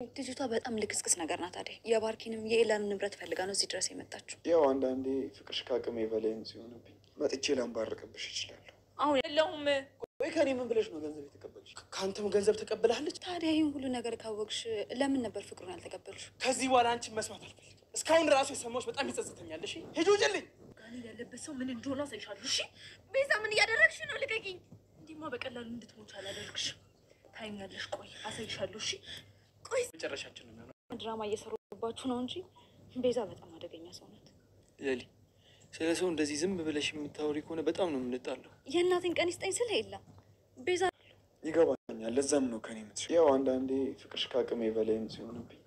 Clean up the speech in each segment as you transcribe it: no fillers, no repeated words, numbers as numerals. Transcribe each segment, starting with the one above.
ልጅቷ በጣም ልክስክስ ነገር ናት አይደል? የባርኪንም የኤላን ንብረት ፈልጋ ነው እዚህ ድረስ የመጣችው። ያው አንዳንዴ ፍቅርሽ ከአቅሜ በላይም ሲሆንብኝ መጥቼ ላንባርቅብሽ እችላለሁ። አሁን የለውም። ወይ ከኔ ምን ብለሽ ነው ገንዘብ የተቀበልሽ? ከአንተም ገንዘብ ተቀበላለች። ታዲያ ይህን ሁሉ ነገር ካወቅሽ ለምን ነበር ፍቅሩን ያልተቀበልሽ? ከዚህ በኋላ አንቺን መስማት አልፈልግም። እስካሁን ራሱ የሰማሁሽ በጣም ይጸጽተኛል። እሺ ሂጂ ውጭልኝ። ጋኔል ያለበት ሰው ምን እንደሆነ አሳይሻለሁ። እሺ ቤዛ፣ ምን እያደረግሽ ነው? ልቀቂኝ። እንዲህማ በቀላሉ እንድትሞች አላደርግሽም። ታይኛለሽ። ቆይ አሳይሻለሁ። እሺ ቆይ መጨረሻችን ነው የሚሆነው። ድራማ እየሰሩባችሁ ነው እንጂ ቤዛ በጣም አደገኛ ሰው ናት። ሌሊ፣ ስለ ሰው እንደዚህ ዝም ብለሽ የምታወሪ ከሆነ በጣም ነው የምንጣለው። የእናቴን ቀን ይስጠኝ ስለ የለም ቤዛ ይገባኛል። ለዛም ነው ከኔ የምትሽ። ያው አንዳንዴ ፍቅርሽ ከአቅሜ በላይም ሲሆንብኝ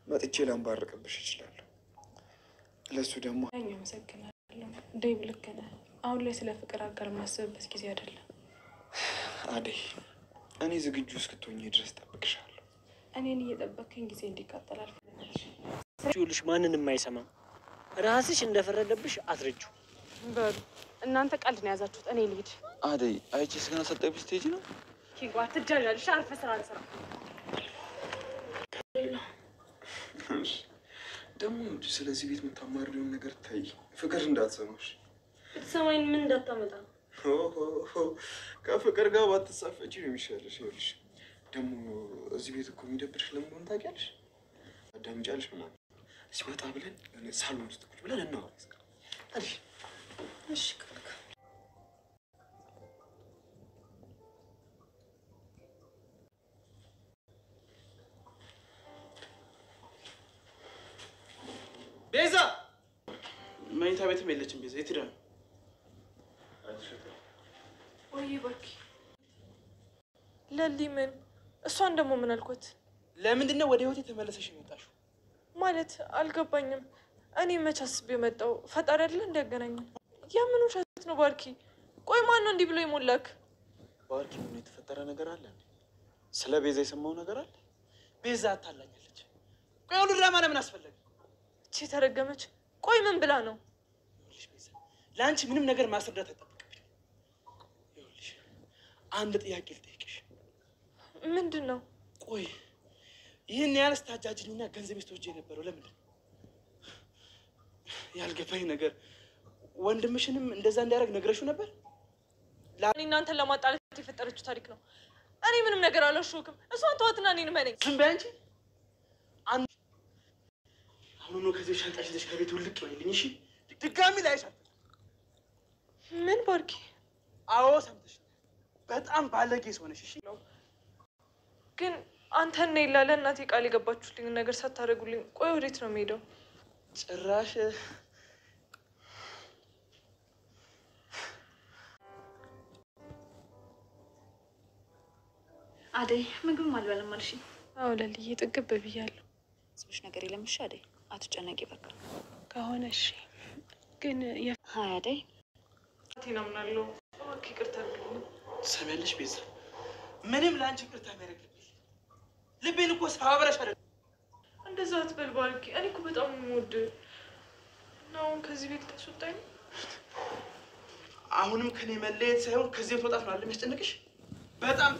መጥቼ ላንባርቅብሽ እችላለሁ። ለሱ ደግሞ አመሰግናለሁ። ዴቭ ልክ ነህ። አሁን ላይ ስለ ፍቅር አጋር ማሰብበት ጊዜ አይደለም። አደይ፣ እኔ ዝግጁ እስክትሆኚ ድረስ ጠብቅሻለሁ። እኔን እየጠበቅከኝ ጊዜ እንዲቃጠል አልፈልግም። ይኸውልሽ፣ ማንንም አይሰማም። ራስሽ እንደፈረደብሽ አስረጂው። በሉ እናንተ ቀልድ ነው ያዛችሁት። እኔ ልሂድ። አደይ፣ አይቼስ ገና ሰጠብሽ ስቴጅ ነው። ኪጓ ትጃጃለሽ። አርፈህ ስራ አንስራ። ደግሞ ስለዚህ ቤት የምታማሪውን ነገር ታይ። ፍቅር እንዳትሰማሽ። ብትሰማኝ ምን እንዳታመጣ ነው? ከፍቅር ጋር ባትሳፈጪ ነው የሚሻለሽ። ይኸውልሽ ደግሞ እዚህ ቤት እኮ የሚደብርሽ ለምን እንደሆነ ታውቂያለሽ? አዳምጫለሽ ምናምን ሲወጣ ብለን ሳሎን ውስጥ ቁጭ ብለን እናወራ። እሺ ቤዛ፣ መኝታ ቤትም የለችም። ቤዛ የት ሄዳ ነው? ወይ ባርኪ፣ ለሊ ምን? እሷን ደግሞ ምን አልኩት? ለምንድን ነው ወደ ህይወቴ ተመለሰሽ የመጣሽው? ማለት አልገባኝም። እኔ መች አስቤ የመጣው ፈጣሪ አይደለ እንዲያገናኘን። የምን ውሸት ነው ባርኪ? ቆይ ማን ነው እንዲህ ብሎ ይሞላክ? ባርኪ፣ ምን የተፈጠረ ነገር አለ? ስለ ቤዛ የሰማው ነገር አለ? ቤዛ አታላኛለች። ቆይ ሁሉ ድራማ ለምን አስፈለገ? እቺ ተረገመች። ቆይ ምን ብላ ነው? ይኸውልሽ ቤዛ፣ ለአንቺ ምንም ነገር ማስረዳት አይጠበቅብኝም። ይኸውልሽ አንድ ጥያቄ ልጠይቅሽ። ምንድን ነው? ቆይ ይህን ያህል ስታጃጅኝና ገንዘብ ስትወጪ የነበረው ለምንድን ነው? ያልገባኝ ነገር ወንድምሽንም እንደዛ እንዲያደርግ ነግረሽው ነበር? እኔ እናንተን ለማጣላት የፈጠረችው ታሪክ ነው። እኔ ምንም ነገር አላሸውክም። እሷን ተዋትና እኔን መነኝ። ዝም በይ አንቺ። አሁን ነው ከዚህ ሻንጣሽ ይዘሽ ከቤት ውልቅ በይልኝ። እሺ ድጋሚ ላይሽ አልፈልግም። ምን ባርኪ? አዎ ሰምተሽ በጣም ባለጌ ሰው ነሽ። እሺ ግን አንተና ይላለ እናቴ ቃል የገባችሁልኝ ነገር ሳታደርጉልኝ ቆይ ወዴት ነው የምሄደው? ጭራሽ አደይ ምግብም አልበላም አልሽኝ? አዎ ለልዬ ጥግብ ብያለሁ። ስብሽ ነገር የለም። እሺ አደይ አትጨነቂ በቃ ከሆነ እሺ። ግን ሀይ አደይ ቴና ምናለው ይቅርታ አድርግልኝ። ትሰሚያለሽ ቤዛ፣ ምንም ለአንቺ ይቅርታ የሚያደርግልኝ ልቤን እኮ ስፋብረሽ አይደል? እንደዛ አትበል ባርኪ። እኔ እኮ በጣም የምወድህ እና አሁን ከዚህ ቤት ታስወጣኝ? አሁንም ከኔ መለየት ሳይሆን ከዚህ ቤት መውጣት ነው አይደል የሚያስጨንቅሽ? በጣም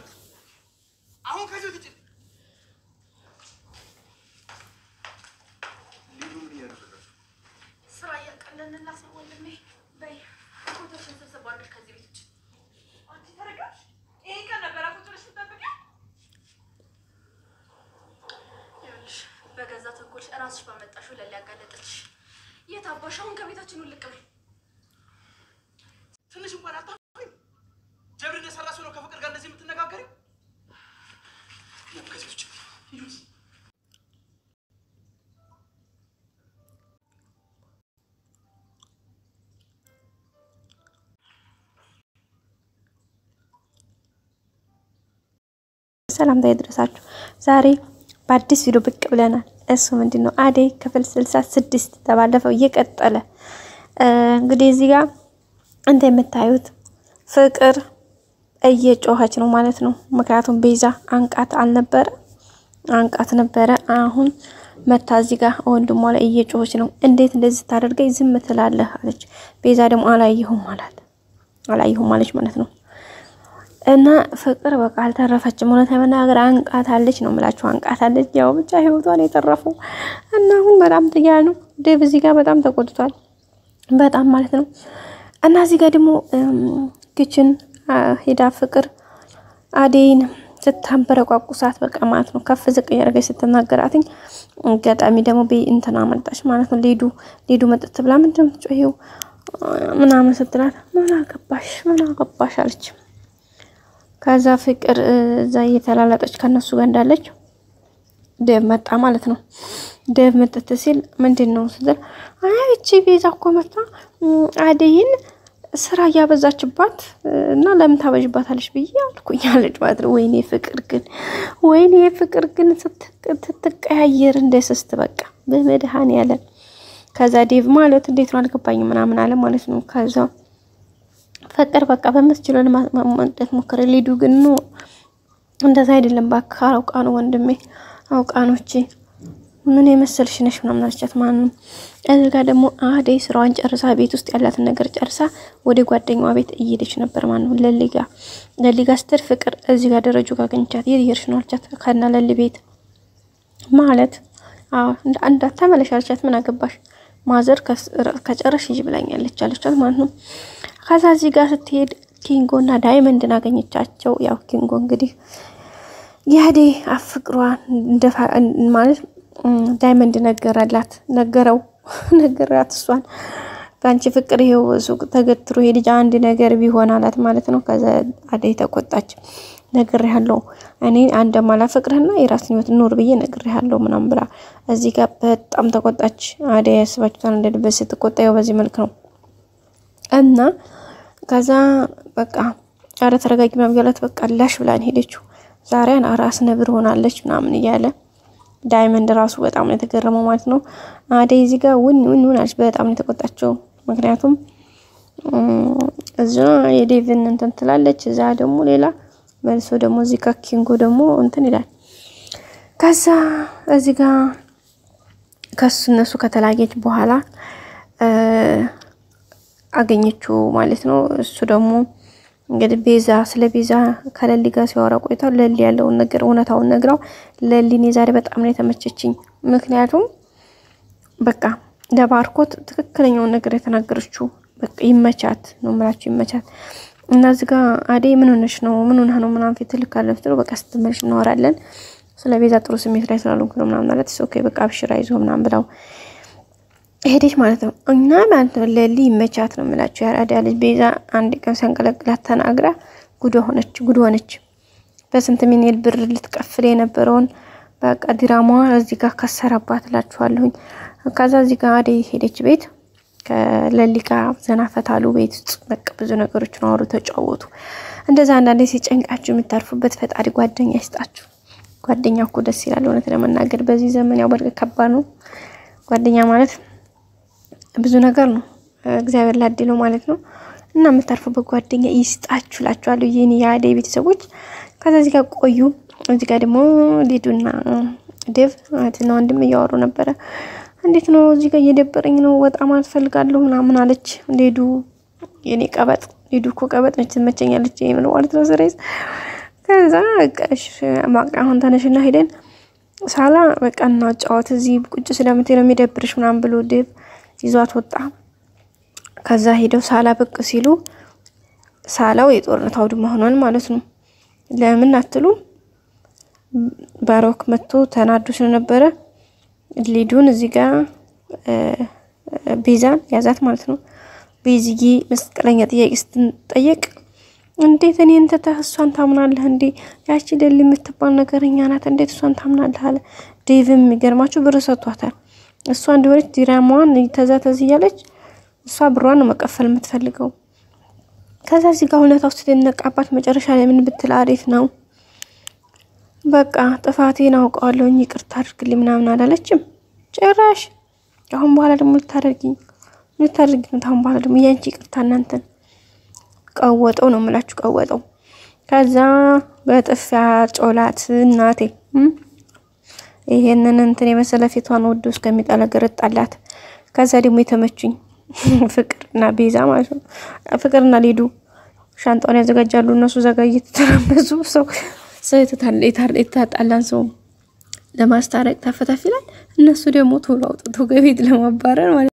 አሁን ከዚህ ቤት ውጭ። ስራ እያቀለንላት ነው ወንድሜ። በይ ፎቶሽን ሰብሰብ አድርገሽ ከዚህ ቤት ውጭ። አንቺ ተረጋሽ። ይሄ ቀን ነበር ፎቶሽ ስትጠብቂ። ይኸውልሽ በገዛ ተንኮልሽ እራስሽ ባመጣሽው ለሊ ያጋለጠችሽ። የት አባሽ አሁን ከቤታችን ውልቅ በይ። ትንሽ እንኳን አታፍሪም? ጀብር እንደሰራ ሰው ነው ከፍቅር ጋር እንደዚህ የምትነጋገሪው? ከዚህ ውጭ ሂዱስ። ሰላምታ ይድረሳችሁ። ዛሬ በአዲስ ቪዲዮ ብቅ ብለናል። እሱ ምንድነው? አደይ ክፍል 66 ተባለፈው እየቀጠለ እንግዲህ እዚህ ጋር እንደ የምታዩት ፍቅር እየጮኸች ነው ማለት ነው። ምክንያቱም ቤዛ አንቃት ነበረ። አሁን መታ እዚህ ጋር ወንድሟ ላይ እየጮኸች ነው። እንዴት እንደዚህ ታደርገኝ ዝም ትላለህ አለች። ቤዛ ደግሞ አላየሁም አለች ማለት ነው። እና ፍቅር በቃ አልተረፈችም። እውነት ለመናገር አንቃታለች ነው የምላችሁ፣ አንቃታለች። ያው ብቻ ህይወቷን የተረፈው እና አሁን በጣም ጥያ ነው። ዴቭ እዚህ ጋር በጣም ተቆጥቷል፣ በጣም ማለት ነው። እና እዚህ ጋር ደግሞ ኪችን ሄዳ ፍቅር አደይን ስታንበረቋቁሳት በቃ ማለት ነው ከፍ ዝቅ እያደረገች ስትናገራትኝ አጋጣሚ ደግሞ እንትና መጣች ማለት ነው። ሊዱ መጥት ብላ ምንድን ነው የምትጮሂው ምናምን ስትላት ምን አገባሽ አለች። ከዛ ፍቅር እዛ እየተላላጠች ከነሱ ጋር እንዳለች ዴቭ መጣ ማለት ነው። ዴቭ መጥት ሲል ምንድን ነው ስትል አይ እቺ ቤዛ እኮ መጣ አደይን ስራ እያበዛችባት እና ለምን ታበዥባታለች ብዬ አልኩኝ አለች ማለት ነው። ወይኔ ፍቅር ግን ስትቀያየር እንደ ስስት በቃ በመድኃኔዓለም። ከዛ ዴቭ ማለት እንዴት ነው አልገባኝም ምናምን አለ ማለት ነው። ከዛ ፍቅር በቃ በመስችለው ለማመንጠት ሞከረ። ሊዱ ግን ነው እንደዛ አይደለም ባካ አውቃ ነው ወንድሜ አውቃኖቼ ምን የመሰልሽ ነሽ ምናምን አለቻት ማለት ነው። እዚህ ጋር ደግሞ አደይ ስራዋን ጨርሳ ቤት ውስጥ ያላትን ነገር ጨርሳ ወደ ጓደኛዋ ቤት እየሄደች ነበር ማለት ነው። ለሊጋ ስትል ፍቅር እዚህ ጋር ደረጁ ጋር አገኘቻት። የሄድሽ ነው አለቻት ከና ለሊ ቤት ማለት እንዳታመለሽ አለቻት። ምን አገባሽ ማዘር ከጨረሽ ሂጂ ብላኛለች አለቻት ማለት ነው። ከዛ እዚህ ጋር ስትሄድ ኪንጎና ዳይመንድን አገኘቻቸው። ያው ኪንጎ እንግዲህ የአደይ አፍቅሯን ማለት ዳይመንድ ነገራት እሷን በአንቺ ፍቅር ይሄው ሱቅ ተገትሮ ይሄ ልጅ አንድ ነገር ቢሆን አላት ማለት ነው። ከዛ አደይ ተቆጣች። ነግሬሃለሁ እኔ አንደማላ ፍቅርህና የራስን ህይወት ኑር ብዬ ነግሬሃለሁ ምናምን ብላ እዚህ ጋር በጣም ተቆጣች። አደይ ያስባችሁታል እንደልበስ ስትቆጣው በዚህ መልክ ነው። እና ከዛ በቃ አረ ተረጋጊ ምናምን ያላት በቃ ላሽ ብላን ሄደችው። ዛሬን አራስ ነብር ሆናለች ምናምን እያለ ዳይመንድ ራሱ በጣም ነው የተገረመው ማለት ነው። አደይ እዚህ ጋር ውን አለች። በጣም ነው የተቆጣቸው። ምክንያቱም እዛ የዴቭን እንትን ትላለች፣ እዛ ደግሞ ሌላ መልሶ ደግሞ እዚህ ጋር ኪንጎ ደግሞ እንትን ይላል። ከዛ እዚህ ጋር እነሱ ከተላየች በኋላ አገኘችው ማለት ነው። እሱ ደግሞ እንግዲህ ስለ ቤዛ ከለሊ ጋር ሲያወራ ቆይቷል። ለሊ ያለውን ነገር እውነታውን ነግራው ለሊኔ ዛሬ በጣም ነው የተመቸችኝ። ምክንያቱም በቃ ለባርኮት ትክክለኛውን ነገር የተናገረችው በቃ ይመቻት ነው ማለት ይመቻት። እና እዚህ ጋር አደይ ምን ሆነሽ ነው ምናምን ፊት ልካለች ብሎ በቃ ስትመልሽ እናወራለን። ስለ ቤዛ ጥሩ ስሜት ላይ ስላልሆንኩ ነው ምናምን ማለት ኦኬ በቃ አብሽራ ይዞ ምናምን ብለው ሄደች ማለት ነው። እና ማለት ነው ለሊ ይመቻት ነው የምላችሁ። ያራዳ ልጅ ቤዛ አንድ ቀን ሰንቀለቅላት ተናግራ ጉድ ሆነች። በስንት ሚሊዮን ብር ልትቀፍል የነበረውን በቃ ድራማዋ እዚህ ጋር ከሰራባት እላችኋለሁኝ። ከዛ እዚህ ጋር አደይ ሄደች ቤት ከለሊ ጋር ዘና ፈታሉ ቤት ውስጥ በቃ ብዙ ነገሮችን አወሩ ተጫወቱ። እንደዛ አንዳንዴ ሲጨንቃችሁ የምታርፉበት ፈጣሪ ጓደኛ ይስጣችሁ። ጓደኛ እኮ ደስ ይላል እውነት ለመናገር በዚህ ዘመን ያው በርቀ ከባድ ነው ጓደኛ ማለት ብዙ ነገር ነው። እግዚአብሔር ላድለው ማለት ነው። እና የምታርፉበት ጓደኛ ይስጣችሁ እላችኋለሁ የኔ የአደይ ቤተሰቦች። ከዛ እዚህ ጋር ቆዩ። እዚህ ጋር ደግሞ ሊዱና ዴቭ አትና ወንድም እያወሩ ነበረ። እንዴት ነው እዚህ ጋር እየደበረኝ ነው ወጣ ማለት ፈልጋለሁ ምናምን አለች ሊዱ። የኔ ቀበጥ ሊዱ እኮ ቀበጥ ነች ትመቸኛለች ማለት ነው ስሬስ። ከዛ አሁን ተነሽና ሄደን ሳላ በቃ እናጫወት እዚህ ቁጭ ስለምትይ ነው የሚደብርሽ ምናምን ብሎ ዴቭ ይዟት ወጣ። ከዛ ሄደው ሳላ ብቅ ሲሉ ሳላው የጦርነት አውድማ ሆኗል ማለት ነው። ለምን አትሉ ባሮክ መጥቶ ተናዶ ስለነበረ ሊዱን እዚህ ጋር ቤዛን ያዛት ማለት ነው። ቤዝዬ መስቀለኛ ጥያቄ ስትጠየቅ እንዴት እኔ እንተ ተህሷን ታምናለህ እንዴ ያቺ ለሊ የምትባል ነገርኛ ናት እንዴት እሷን ታምናለህ አለ ዴቭም። የሚገርማችሁ ብር ሰጥቷታል። እሷ እንደሆነች ዲራማዋን ተዛተዝ እያለች እሷ ብሯን ነው መቀፈል የምትፈልገው። ከዛ እዚህ ጋር ሁኔታው ስትነቃባት መጨረሻ ላይ ምን ብትል አሪፍ ነው በቃ ጥፋቴን አውቀዋለሁኝ ይቅርታ አድርግልኝ ምናምን አላለችም ጭራሽ። አሁን በኋላ ደግሞ ልታደርጊኝ አሁን በኋላ ደግሞ ያንቺ ይቅርታ እናንተን ቀወጠው ነው የምላችሁ ቀወጠው። ከዛ በጥፊያ ጮላት እናቴ ይሄንን እንትን የመሰለ ፊቷን ወዶ እስከሚጣላ ገረጣላት። ከዛ ደግሞ የተመቹኝ ፍቅርና ቤዛ ማለት ነው ፍቅርና ሊዱ ሻንጣውን ያዘጋጃሉ። እነሱ ዘጋይት ተራመሱ ሰው የተጣላን ሰው ለማስታረቅ ተፈታፊላል። እነሱ ደግሞ ቶሎ አውጥቶ ከቤት ለማባረር ማለት